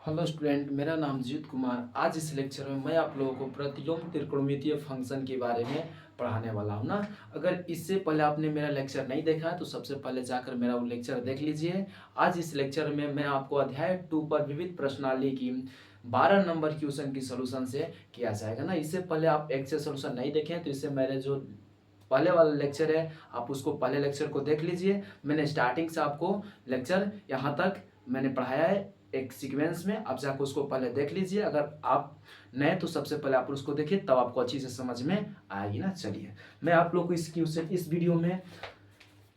Hello student, मेरा नाम जीत कुमार। आज इस लेक्चर में मैं आप लोगों को प्रतिलोम त्रिकोणमितीय फंक्शन के बारे में पढ़ाने वाला हूं ना। अगर इससे पहले आपने मेरा लेक्चर नहीं देखा है तो सबसे पहले जाकर मेरा वो लेक्चर देख लीजिए। आज इस लेक्चर में मैं आपको अध्याय 2 पर विविध प्रश्नावली की 12 नंबर क्वेश्चन की सोल्यूशन से किया जाएगा ना। इससे पहले आप एक से सोल्यूशन नहीं देखें तो इससे मेरे जो पहले वाला लेक्चर है आप उसको पहले लेक्चर को देख लीजिए। मैंने स्टार्टिंग से आपको लेक्चर यहाँ तक मैंने पढ़ाया है एक सीक्वेंस में, आप जाकर उसको पहले देख लीजिए। अगर आप नए तो सबसे पहले आप उसको देखिए, तब आपको अच्छी से समझ में आएगी ना। चलिए मैं आप लोग को इस वीडियो में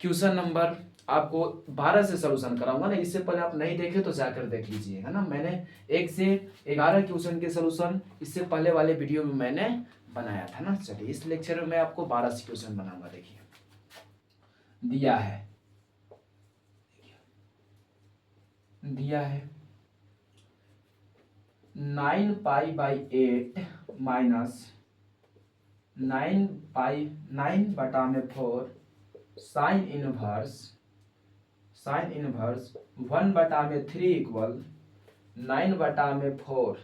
क्वेश्चन नंबर आपको 12 से सोल्यूशन कराऊंगा ना। इससे पहले आप नहीं देखे तो जाकर देख लीजिएगा ना। मैंने 1 से 11 क्वेश्चन के सोल्यूशन इससे पहले वाले वीडियो में मैंने बनाया था ना। चलिए इस लेक्चर में मैं आपको 12 से क्वेश्चन बनाऊंगा। देखिए दिया है 9 पाई/8 minus 9/4 sine inverse 1/3 equal 9/4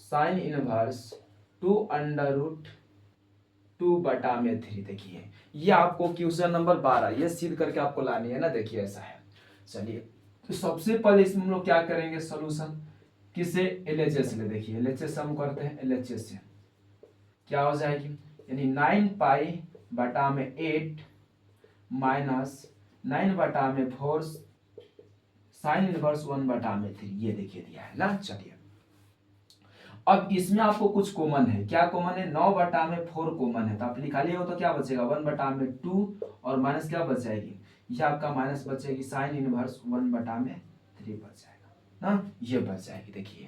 sine inverse 2√2/3। देखिए ये आपको क्वेश्चन नंबर 12 ये सिद्ध करके आपको लानी है ना। देखिए ऐसा है। चलिए तो सबसे पहले इसमें हम लोग क्या करेंगे, सोल्यूशन किसे एलएचएस ले। देखिए एलएचएस हम करते हैं, एलएचएस से क्या हो जाएगी, यानी 9 पाई/8 माइनस 9/4 साइन इनवर्स 1/3। ये देखिए दिया है ना। चलिए अब इसमें आपको कुछ कॉमन है। क्या कॉमन है, 9/4 कॉमन है तो आप निकालिए हो तो क्या बचेगा 1/2 और माइनस क्या बच जाएगी, ये आपका माइनस बचेगी साइन इनवर्स 1/3 बच जाएगा ना। ये बच जाएगी। देखिए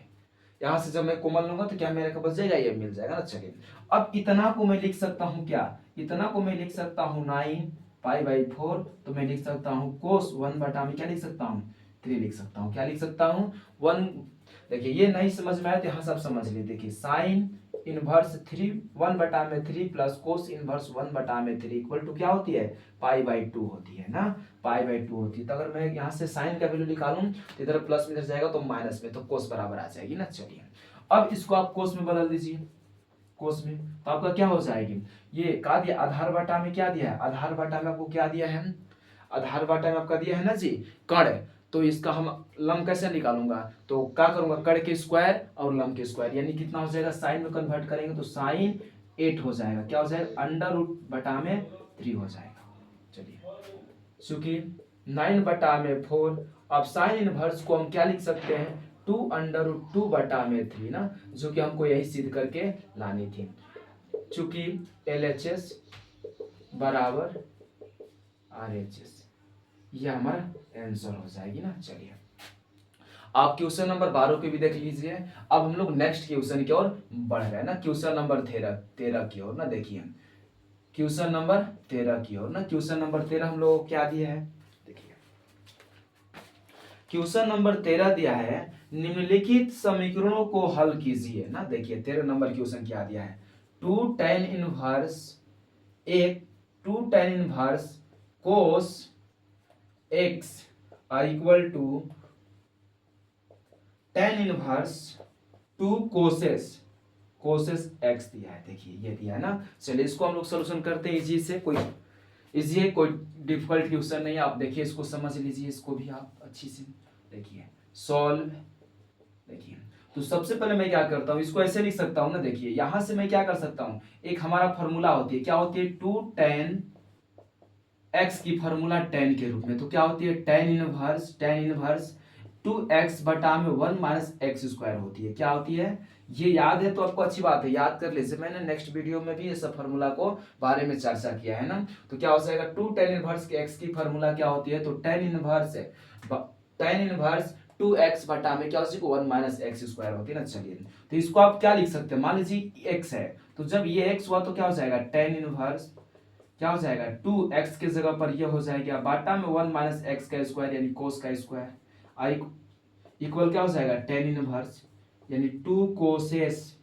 यहां से जब मैं कॉमन लूंगा तो क्या मेरे को बच जाएगा, ये मिल जाएगा ना। चलिए अब इतना को मैं लिख सकता हूं, क्या इतना को मैं लिख सकता हूं 9 पाई/4, तो मैं लिख सकता हूं कोस 1/में क्या लिख सकता हूं 3 लिख सकता हूं। क्या लिख सकता हूं 1। देखिए ये नहीं समझ में आया तो यहाँ सब समझ लीजिए। देखिए sine inverse 1/3 plus cos inverse 1/3 equal to क्या होती है, पाई/2 होती है ना। पाई/2 होती है। तो अगर मैं यहाँ से साइन का वैल्यू निकालूं तो इधर प्लस में इधर जाएगा तो माइनस में, तो कोस बराबर आ जाएगी ना। चलिए अब इसको आप कोस में बदल दीजिए। कोस में तो आपका क्या हो जाएगी, ये का दिया आधार बटा में क्या दिया है, आधार बटा में आपको क्या दिया है, आधार बटा में आपका दिया है ना जी कण। तो इसका हम लम कैसे निकालूंगा, तो क्या करूंगा कण के स्क्वायर और लम के स्क्वायर, यानी कितना हो जाएगा, साइन में कन्वर्ट करेंगे तो साइन 8 हो जाएगा। क्या हो जाएगा, √3 हो जाएगा। चलिए चूंकि 9/4, अब साइन इनवर्स को हम क्या लिख सकते हैं 2√2/3 ना, जो कि हमको यही सिद्ध करके लानी थी। चूंकि LHS बराबर RHS, ये हमारा आंसर हो जाएगी ना। चलिए आप क्वेश्चन नंबर 12 के भी देख लीजिए। अब हम लोग नेक्स्ट क्वेश्चन की ओर बढ़ रहे हैं ना, क्वेश्चन नंबर 13 की ओर ना। देखिए क्वेश्चन नंबर 13 की ओर ना, क्वेश्चन नंबर 13 हम लोग क्या दिया है, देखिए क्वेश्चन नंबर 13 दिया है, निम्नलिखित समीकरणों को हल कीजिए ना। देखिए 13 नंबर क्वेश्चन क्या दिया है, 2 tan 1 cos x equal to tan inverse 2 cosec x दिया है। देखिए ये दिया है ना। चलिए इसको हम लोग सोल्यूशन करते हैं इजी से, कोई इजी है, कोई डिफिकल्ट क्वेश्चन नहीं है। आप देखिए इसको समझ लीजिए, इसको भी आप अच्छी से देखिए सॉल्व। देखिए तो सबसे पहले मैं क्या करता हूँ, इसको ऐसे लिख सकता हूँ ना। देखिए यहां से मैं क्या कर सकता हूँ, एक हमारा फॉर्मूला होती है, क्या होती है 2 tan x की फॉर्मूला tan के रूप में, तो क्या होती है tan इनवर्स 2x बटा में 1 माइनस एक्स स्क्वायर होती है। क्या होती है, ये याद है तो आपको अच्छी बात है, याद कर लीजिए। मैंने नेक्स्ट वीडियो में भी ये सब फॉर्मूला को बारे में चर्चा किया है ना। तो क्या हो जाएगा 2 tan इनवर्स के x की फॉर्मूला क्या होती है, तो tan इनवर्स 2x बटा में क्या हो जाएगा 1 माइनस एक्स स्क्वायर होती है ना। चलिए तो इसको आप क्या लिख सकते हैं, मान लीजिए x है, तो जब ये x हुआ तो क्या हो जाएगा tan इनवर्स क्या हो जाएगा 2x के जगह पर ये हो जाएगा बाटा में 1 माइनस एक्स का स्क्वायर यानी कोस का स्क्वायर, आई इक्वल क्या हो जाएगा tan इनवर्स यानी 2 कोसेस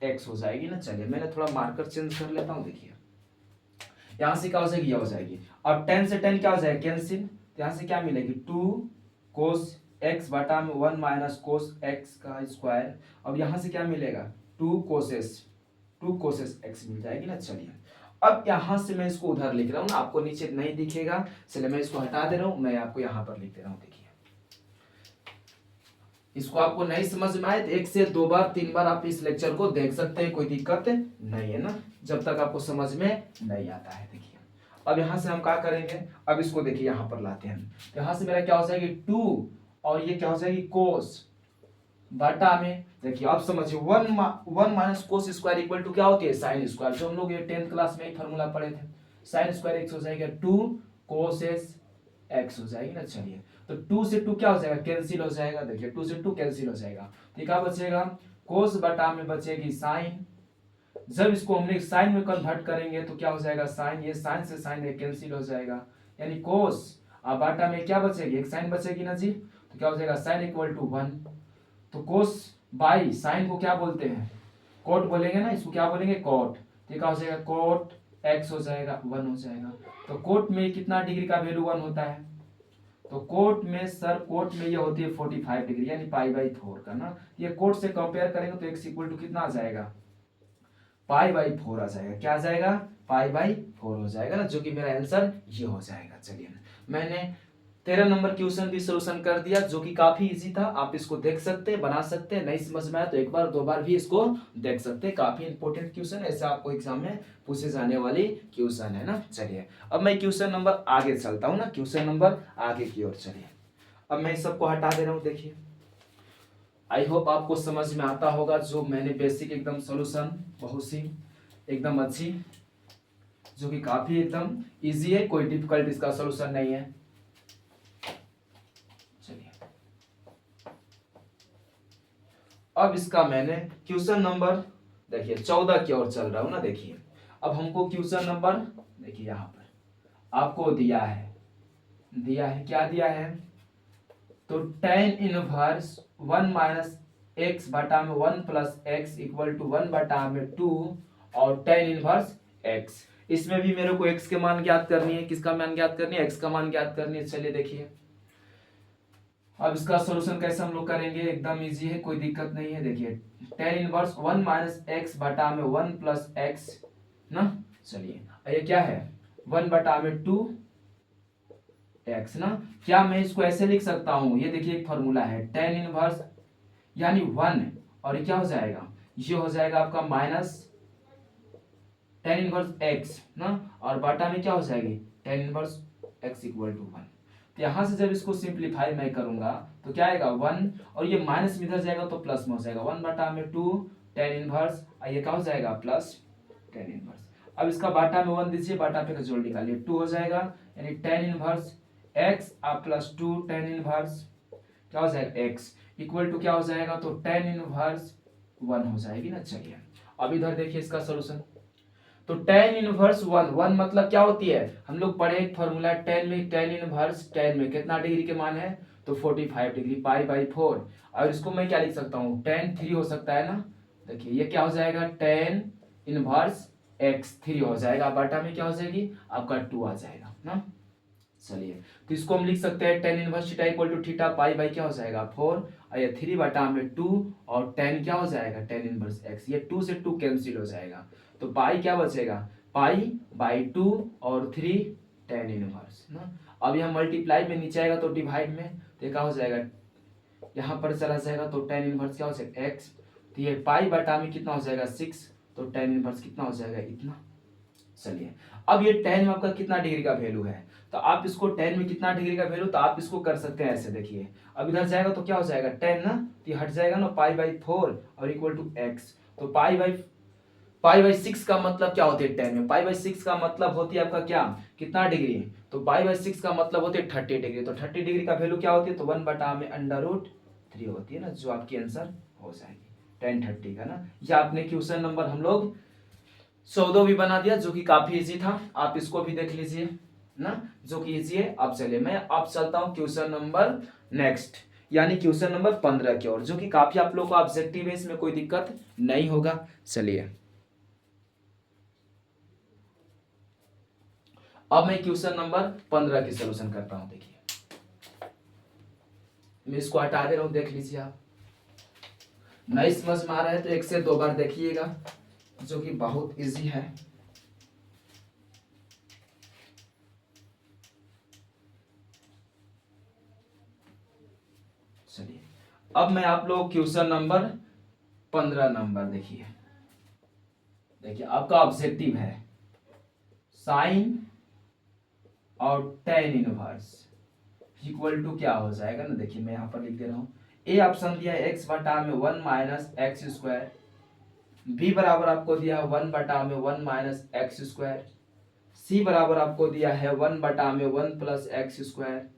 x हो जाएगी ना। चलिए मैंने थोड़ा मार्कर चेंज कर लेता हूं। देखिए यहां से क्या हो जाएगी, ये हो जाएगी। अब tan से tan क्या हो जाएगा कैंसिल, तो यहां से क्या मिलेगी 2 कोस एक्स बटा में 1 माइनस कोस एक्स का स्क्वायर। अब यहाँ से क्या मिलेगा, 2 कोसेस एक्स मिल जाएगी ना। चलिए अब यहाँ से मैं इसको उधर लिख रहा हूँ ना, आपको नीचे नहीं दिखेगा, चलिए मैं इसको हटा दे रहा हूँ, मैं आपको यहाँ पर लिख दे रहा हूँ। देखिए इसको आपको नहीं समझ में आए तो 1 से 2 बार 3 बार आप इस लेक्चर को देख सकते हैं, कोई दिक्कत नहीं है ना, जब तक आपको समझ में नहीं आता है। देखिए अब यहाँ से हम क्या करेंगे, अब इसको देखिए यहाँ पर लाते हैं, तो यहाँ से मेरा क्या हो जाएगी 2 और ये क्या हो जाएगी कोस बटा में, देखिए आप समझिए 1 minus cos square equal to क्या होती है, साइन स्क्वायर, जो हम लोग ये 10th क्लास में ही फॉर्मूला पढ़े थे। साइन स्क्वायर एक्स हो जाएगा 2 कोसेस एक्स हो जाएगी ना। चलिए तो 2 से 2 क्या हो जाएगा, कैंसिल हो जाएगा। देखिए 2 से 2 कैंसिल हो जाएगा, तो क्या बचेगा, कोस बटा में बचेगी साइन। जब इसको हम लोग साइन में कन्वर्ट करेंगे तो क्या हो जाएगा, साइन, ये साइन से साइन कैंसिल हो जाएगा, यानी कोस अब बाटा में क्या बचेगी, एक साइन बचेगी ना जी, तो क्या हो जाएगा साइन इक्वल टू 1। तो कोस बाई साइन को क्या बोलते हैं, कोट बोलेंगे ना, इसको क्या बोलेंगे, कोट। तो क्या हो जाएगा, कोट एक्स हो जाएगा 1 हो जाएगा। तो कोट में कितना डिग्री का वैल्यू 1 होता है, तो कोट में सर, कोट में ये होती है 45 डिग्री यानी पाई/4 का ना। ये कोट से कंपेयर करेंगे तो एक्स इक्वल टू कितना आ जाएगा, पाई/4 आ जाएगा। क्या आ जाएगा, पाई/4 हो जाएगा ना, जो कि मेरा आंसर ये हो जाएगा। चलिए मैंने 13 नंबर क्वेश्चन भी सोल्यूशन कर दिया, जो कि काफी इजी था। आप इसको देख सकते हैं, बना सकते हैं, नहीं समझ में आया तो एक बार 2 बार भी इसको देख सकते हैं। काफी इंपॉर्टेंट क्वेश्चन ऐसे आपको एग्जाम में पूछे जाने वाली क्वेश्चन है ना। चलिए अब मैं क्वेश्चन नंबर आगे चलता हूँ ना, क्वेश्चन नंबर आगे की ओर चलिए। अब मैं सबको हटा दे रहा हूँ। देखिए आई होप आपको समझ में आता होगा, जो मैंने बेसिक एकदम सोल्यूशन बहुत सी एकदम अच्छी, जो कि काफी एकदम इजी है, कोई डिफिकल्ट इसका सोल्यूशन नहीं है। चलिए अब इसका मैंने क्वेश्चन नंबर देखिए 14 की ओर चल रहा हूं ना। देखिए अब हमको क्वेश्चन नंबर देखिए यहाँ पर आपको दिया है क्या दिया है, तो tan इनवर्स 1 माइनस एक्स बटा में 1 प्लस एक्स इक्वल टू 1 बटा में 2 और tan इनवर्स x। इसमें भी मेरे को x के मान ज्ञात करनी है, किसका मान ज्ञात करनी है, x का मान ज्ञात करनी है। चलिए देखिए अब इसका सॉल्यूशन कैसे हम लोग करेंगे, एकदम इजी है, कोई दिक्कत नहीं है। देखिए tan इनवर्स 1 माइनस एक्स बटा में 1 प्लस एक्स ना। चलिए ये क्या है, 1 बटा में 2 एक्स ना। क्या मैं इसको ऐसे लिख सकता हूं, ये देखिए एक फॉर्मूला है tan इनवर्स यानी 1 और ये क्या हो जाएगा, ये हो जाएगा आपका माइनस tan इनवर्स एक्स ना, और बटा में क्या हो जाएगी tan inverse x equal to 1। तो यहां से जब इसको सिंप्लीफाई मैं करूंगा तो क्या आएगा 1 और ये माइनस में इधर जाएगा तो प्लस में हो जाएगा, 1 बटा में 2 tan इनवर्स, ये क्या हो जाएगा प्लस tan इनवर्स। अब इसका बाटा में 1 दीजिए, बाटा पे का जोड़ निकालिए, 2 हो जाएगा, यानी tan इनवर्स एक्स आप प्लस 2 tan इनवर्स क्या हो जाएगा एक्स इक्वल टू क्या हो जाएगा, तो tan इनवर्स 1 हो जाएगी ना। चलिए अब इधर देखिए इसका सॉल्यूशन, तो tan इनवर्स 1 मतलब क्या होती है, हम लोग पढ़े एक फॉर्मूला tan में, tan इनवर्स tan में कितना डिग्री के मान है, तो 45 डिग्री पाई/4। और इसको मैं क्या लिख सकता हूँ, tan 3 हो सकता है ना। देखिए ये क्या हो जाएगा, tan इनवर्स x 3 हो जाएगा, बटा में क्या हो जाएगी आपका 2 आ जाएगा ना। चलिए तो इसको हम लिख सकते हैं tan inverse theta equal to theta pi/, क्या हो जाएगा 4 और ये 3 बटा में 2 और tan क्या हो जाएगा tan इनवर्स x, ये 2 से 2 कैंसिल हो जाएगा, तो पाई क्या बचेगा, पाई/2 और 3 tan इनवर्स ना। अब यहाँ मल्टीप्लाई में नीचे आएगा तो डिवाइड में, तो क्या हो जाएगा यहाँ पर चला जाएगा, तो tan इनवर्स क्या हो जाएगा x, तो ये पाई बटा में कितना हो जाएगा 6, तो tan इनवर्स कितना हो जाएगा इतना। चलिए अब ये tan में आपका कितना डिग्री का वैल्यू है, तो आप इसको tan में कितना डिग्री का वैल्यू, तो आप इसको कर सकते हैं ऐसे। देखिए अब इधर जाएगा तो क्या हो जाएगा tan ना, तो ये हट जाएगा ना पाई/4 और इक्वल टू x, तो पाई/6 का मतलब क्या होती है tan में, पाई/6 का मतलब होती है आपका क्या, कितना डिग्री, तो पाई/6 का मतलब होती है 30 डिग्री, तो 30 डिग्री का वैल्यू क्या होती है, तो 1 बटा में √3 होती है ना, जो आपकी आंसर हो जाएगी tan 30 का ना। यह आपने क्वेश्चन नंबर हम लोग 14 भी बना दिया, जो कि काफी इजी था, आप इसको भी देख लीजिए ना, जो कि इजी है। अब चलिए मैं अब चलता हूँ क्वेश्चन नंबर नेक्स्ट यानी क्वेश्चन नंबर 15 की ओर, जो कि काफी आप लोग को ऑब्जेक्टिव है, इसमें कोई दिक्कत नहीं होगा। चलिए अब मैं क्वेश्चन नंबर 15 की सोल्यूशन करता हूं। देखिए मैं इसको हटा दे रहा हूँ, देख लीजिए आप। नहीं समझ में आ रहा है तो 1 से 2 बार देखिएगा, जो कि बहुत इजी है। चलिए अब मैं आप लोग क्वेश्चन नंबर 15 नंबर देखिए। देखिए आपका ऑब्जेक्टिव है साइन और टेन इनवर्स इक्वल टू क्या हो जाएगा ना। देखिए मैं यहाँ पर लिख दे रहा हूँ। ए ऑप्शन दिया है x बटा में 1 माइनस एक्स स्क्वायर, बी बराबर आपको दिया है 1 बटा में 1 माइनस एक्स स्क्वायर, सी बराबर आपको दिया है 1 बटा में 1 प्लस एक्स स्क्वायर,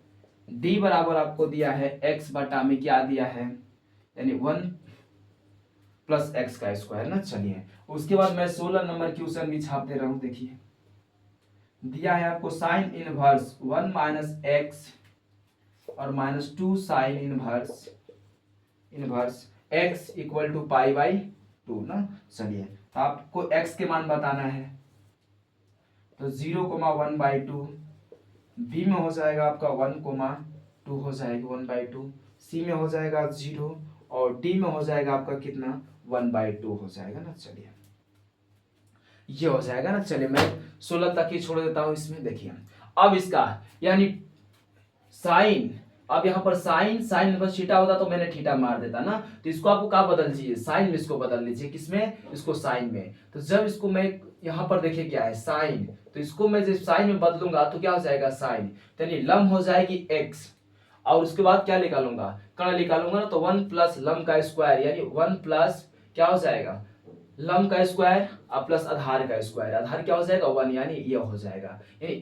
डी बराबर आपको दिया है x बटा में क्या दिया है यानी 1 प्लस एक्स का स्क्वायर ना। चलिए उसके बाद मैं 16 नंबर क्वेश्चन भी छाप दे रहा हूँ। देखिए दिया है आपको साइन इनवर्स 1 माइनस एक्स और minus 2 sine inverse x equal to pi by 2 ना। चलिए तो आपको x के मान बताना है, तो 0,1/2, b में हो जाएगा आपका 1,2 हो जाएगी 1/2, c में हो जाएगा 0 और d में हो जाएगा आपका कितना 1/2 हो जाएगा ना। चलिए ये हो जाएगा ना। चलिए मैं 16 तक ही छोड़ देता हूं इसमें। देखिए अब इसका यानी साइन, अब यहाँ पर साइन इनवर्स थीटा होता तो मैंने थीटा मार देता ना, तो इसको आपको क्या बदल लीजिए, साइन में इसको बदल लीजिए। किसमें, इसको साइन में। तो जब इसको मैं यहाँ पर देखिए क्या है साइन, तो इसको मैं जब साइन में बदलूंगा तो क्या हो जाएगा साइन, यानी लम हो जाएगी एक्स और उसके बाद क्या निकालूंगा, कर्ण निकालूंगा ना, तो 1 प्लस लम का स्क्वायर यानी 1 प्लस क्या हो जाएगा लम का स्क्वायर और प्लस आधार का स्क्वायर, आधार क्या हो जाएगा 1 यानी ये हो जाएगा, यानी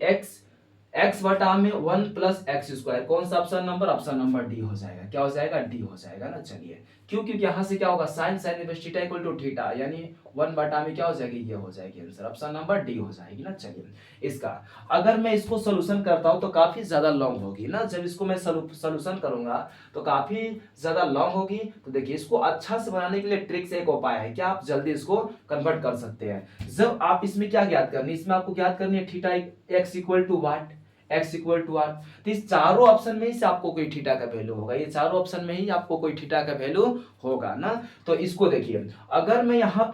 एक्स बटा में 1 प्लस एक्स स्क्वायर। कौन सा ऑप्शन नंबर डी हो जाएगा। क्या हो जाएगा, डी हो जाएगा ना। चलिए क्योंकि यहाँ से क्या होगा sine inverse theta equal to theta यानी 1 बटा में क्या हो जाएगी, ये हो जाएगी आंसर, ऑप्शन नंबर डी हो जाएगी ना। चलिए इसका अगर मैं इसको सोल्यूशन करता हूँ तो काफी ज्यादा लॉन्ग होगी ना, जब इसको मैं सोल्यूशन करूंगा तो काफी ज्यादा लॉन्ग होगी। तो देखिए इसको अच्छा से बनाने के लिए ट्रिक से एक उपाय है कि आप जल्दी इसको कन्वर्ट कर सकते हैं। जब आप इसमें क्या ज्ञात करनी, इसमें आपको ज्ञात करनी है theta x equal to what, x equal to R. तो इस चारों ऑप्शन में ही से आपको कोई थीटा का वैल्यू होगा, ये चारों ऑप्शन में ही आपको कोई थीटा का वैल्यू होगा ना। तो इसको देखिए अगर मैं यहाँ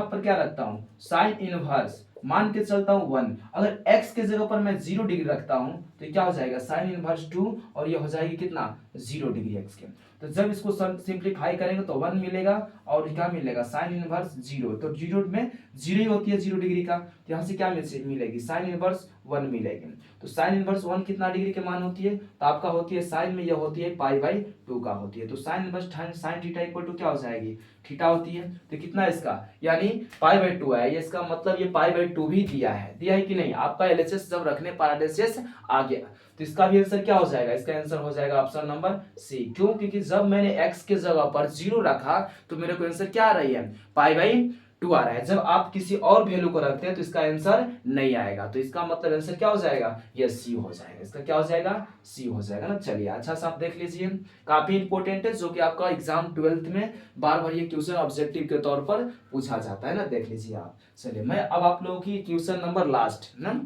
पर क्या रखता हूँ साइन इनवर्स मान के चलता हूँ 1, अगर x के जगह पर मैं 0 डिग्री रखता हूँ तो क्या हो जाएगा साइन इनवर्स 2 और ये हो जाएगी कितना 0 डिग्री x के। तो जब इसको सिंप्लीफाई करेंगे तो 1 मिलेगा और क्या मिलेगा साइन इनवर्स 0, तो 0 में 0 ही होती है 0 डिग्री का, तो यहाँ से क्या मिलेगी साइन इनवर्स 1 मिलेगी। तो साइन इनवर्स 1 कितना डिग्री के मान होती है, तो आपका होती है साइन में यह होती है पाई बाई 2 का होती है। तो sine inverse sine theta equal to क्या हो जाएगी थीटा होती है। तो कितना इसका यानी पाई बाई 2 है, ये इसका मतलब ये पाई बाई 2 भी दिया है कि नहीं। आपका एलएचएस जब रखने पर एलएचएस आ गया तो इसका भी आंसर क्या हो जाएगा, इसका आंसर हो जाएगा ऑप्शन नंबर सी। क्यों, क्योंकि जब मैंने x के जगह पर 0 रखा तो मेरे को आंसर क्या आ रही है पाई बाई 2 आ रहा है। जब आप किसी और वैल्यू को रखते हैं तो इसका आंसर नहीं आएगा, तो इसका मतलब आंसर क्या हो जाएगा, ये सी हो जाएगा। इसका क्या हो जाएगा, सी हो जाएगा ना। चलिए अच्छा सा आप देख लीजिए, काफी इंपॉर्टेंट है, जो कि आपका एग्जाम 12th में बार बार ये क्वेश्चन ऑब्जेक्टिव के तौर पर पूछा जाता है ना, देख लीजिए आप। चलिए मैं अब आप लोगों की क्वेश्चन नंबर लास्ट ना,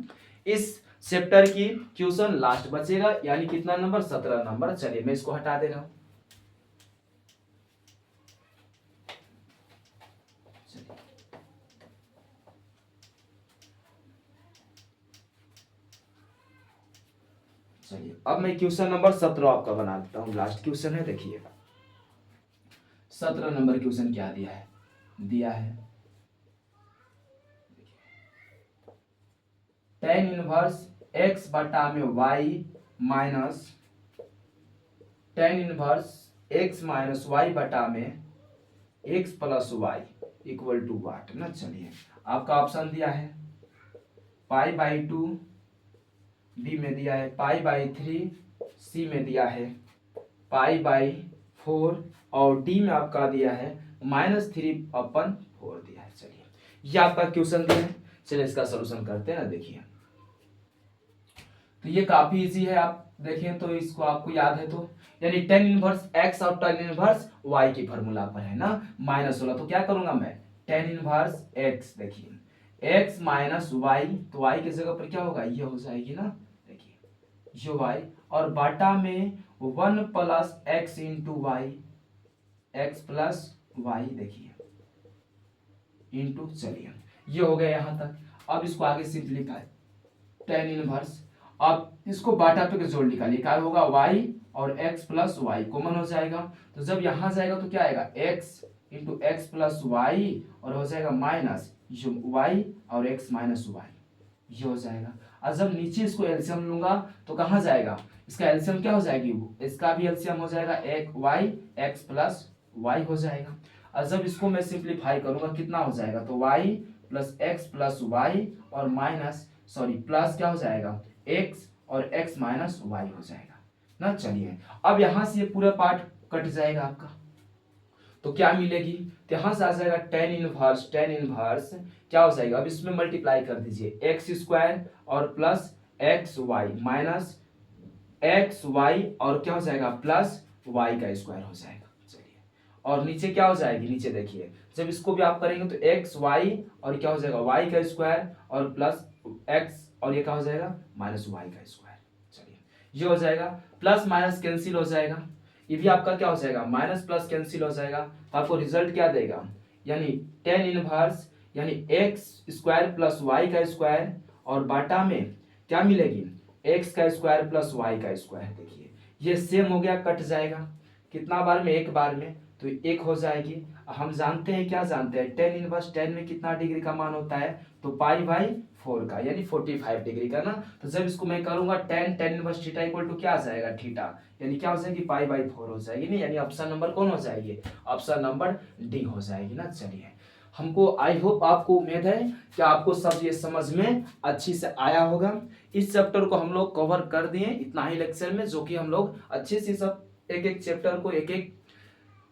इस चैप्टर की क्वेश्चन लास्ट बचेगा यानी कितना नंबर 17 नंबर। चलिए मैं इसको हटा दे रहा हूं। चलिए अब मैं क्वेश्चन नंबर 17 आपका बना देता हूं, लास्ट क्वेश्चन है। देखिए 17 नंबर क्वेश्चन क्या दिया है tan इनवर्स x बटा में y minus tan inverse x minus y बटा में x plus y equal to what ना। चलिए आपका ऑप्शन दिया है पाई बाई 2, बी में दिया है पाई बाई 3, सी में दिया है पाई बाई 4 और डी में आपका दिया है -3/4 दिया है। चलिए ये आपका क्वेश्चन दिया है। चलिए इसका सॉल्यूशन करते हैं ना। देखिए तो ये काफी इजी है, आप देखें तो इसको आपको याद है तो, यानी tan इनवर्स x और tan इनवर्स y की फार्मूला पर है ना -16, तो क्या करूंगा मैं tan इनवर्स x, देखिए x माइनस y, तो y की जगह पर क्या होगा ये हो जाएगी ना, देखिए ये y और बाटा में 1 plus x into y, x plus y देखिए इंटू, चलिए ये हो गया यहां तक। अब इसको आगे सिंप्लीफाई, टेन इनवर्स, अब इसको बाटा पे जोड़ निकालिए, क्या होगा वाई और एक्स प्लस वाई कॉमन हो जाएगा, तो जब यहां जाएगा तो क्या आएगा x into x plus y और हो जाएगा माइनस वाई और एक्स माइनस वाई, ये हो जाएगा। और जब नीचे इसको एलसीएम लूंगा तो कहाँ जाएगा, इसका एलसीएम क्या हो जाएगी, इसका भी एलसीएम हो जाएगा एक वाई एक्स प्लस वाई हो जाएगा। और जब इसको मैं सिंप्लीफाई करूंगा कितना हो जाएगा, तो y plus x plus y और माइनस सॉरी प्लस क्या हो जाएगा एक्स और एक्स माइनस वाई हो जाएगा ना। चलिए अब यहां से ये पूरा पार्ट कट जाएगा आपका, तो क्या मिलेगी, तो यहां से आ जाएगा टेन इनवर्स, टेन इनवर्स क्या हो जाएगा, अब इसमें मल्टीप्लाई कर दीजिए एक्स स्क्वायर और plus x y minus x y और क्या हो जाएगा प्लस वाई का स्क्वायर हो जाएगा। चलिए और नीचे क्या हो जाएगी, नीचे देखिए जब इसको भी आप करेंगे तो एक्स वाई और क्या हो जाएगा वाई का स्क्वायर और प्लस एक्स और ये क्या हो जाएगा माइनस वाई का स्क्वायर। चलिए ये हो जाएगा, प्लस माइनस कैंसिल हो जाएगा, ये भी आपका क्या हो जाएगा माइनस प्लस कैंसिल हो जाएगा, तो आपको रिजल्ट क्या देगा, यानी टेन इनवर्स यानी एक्स स्क्वायर प्लस वाई का स्क्वायर और बाटा में क्या मिलेगी एक्स का स्क्वायर प्लस वाई का स्क्वायर। देखिए ये सेम हो गया, कट जाएगा कितना बार में, एक बार में, तो एक हो जाएगी। हम जानते हैं, क्या जानते हैं, टेन इनवर्स टेन में कितना डिग्री का मान होता है, तो पाई बाई 4 का यानी 45 डिग्री का ना। तो जब इसको मैं करूंगा tan tan inverse theta equal to क्या आ जाएगा थीटा, यानी क्या हो जाएगी पाई बाई 4 हो जाएगी नहीं, यानी ऑप्शन नंबर कौन हो जाएगी, ऑप्शन नंबर डी हो जाएगी ना। चलिए हमको आई होप आपको उम्मीद है कि आपको सब ये समझ में अच्छी से आया होगा। इस चैप्टर को हम लोग कवर कर दिए इतना ही लेक्चर में, जो कि हम लोग अच्छे से सब एक एक चैप्टर को एक एक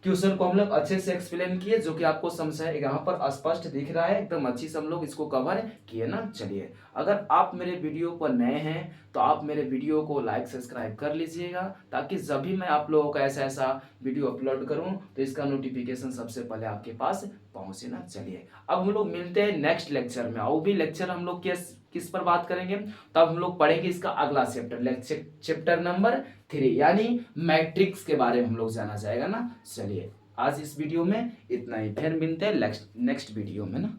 क्वेश्चन को हम लोग अच्छे से एक्सप्लेन किए, जो कि आपको समझ है यहाँ पर स्पष्ट दिख रहा है एकदम अच्छी से हम लोग इसको कवर किए ना। चलिए अगर आप मेरे वीडियो पर नए हैं तो आप मेरे वीडियो को लाइक सब्सक्राइब कर लीजिएगा, ताकि जब भी मैं आप लोगों का ऐसा ऐसा वीडियो अपलोड करूं तो इसका नोटिफिकेशन सबसे पहले आपके पास पहुंचे ना। चलिए अब हम लोग मिलते हैं नेक्स्ट लेक्चर में, और भी लेक्चर हम लोग किस पर बात करेंगे, तब हम लोग पढ़ेंगे इसका अगला चैप्टर, चैप्टर नंबर 3 यानी मैट्रिक्स के बारे में हम लोग जाना जाएगा ना। चलिए आज इस वीडियो में इतना ही, फिर मिलते हैं नेक्स्ट वीडियो में ना।